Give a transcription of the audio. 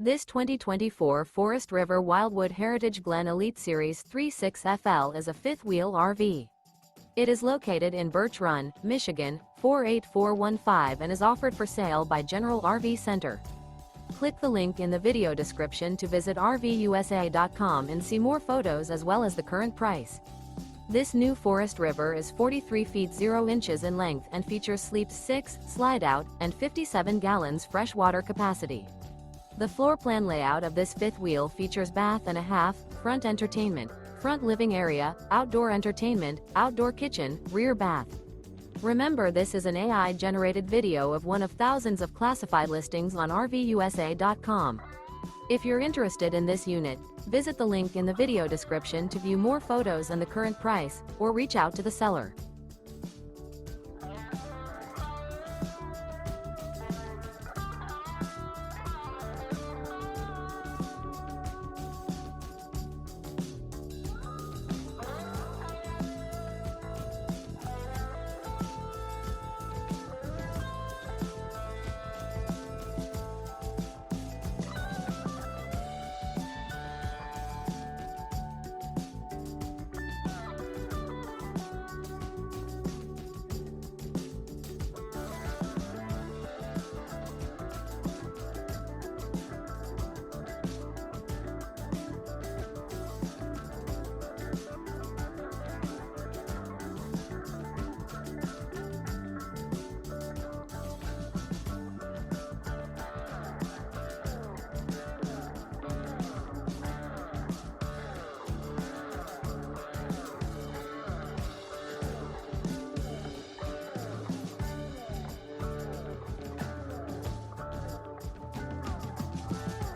This 2024 Forest River Wildwood Heritage Glen Elite Series 36FL is a fifth-wheel RV. It is located in Birch Run, Michigan, 48415 and is offered for sale by General RV Center. Click the link in the video description to visit RVUSA.com and see more photos as well as the current price. This new Forest River is 43 feet 0 inches in length and features sleeps 6, slide-out, and 57 gallons fresh water capacity. The floor plan layout of this fifth wheel features bath and a half, front entertainment, front living area, outdoor entertainment, outdoor kitchen, rear bath. Remember, this is an AI-generated video of one of thousands of classified listings on RVUSA.com. If you're interested in this unit, visit the link in the video description to view more photos and the current price, or reach out to the seller.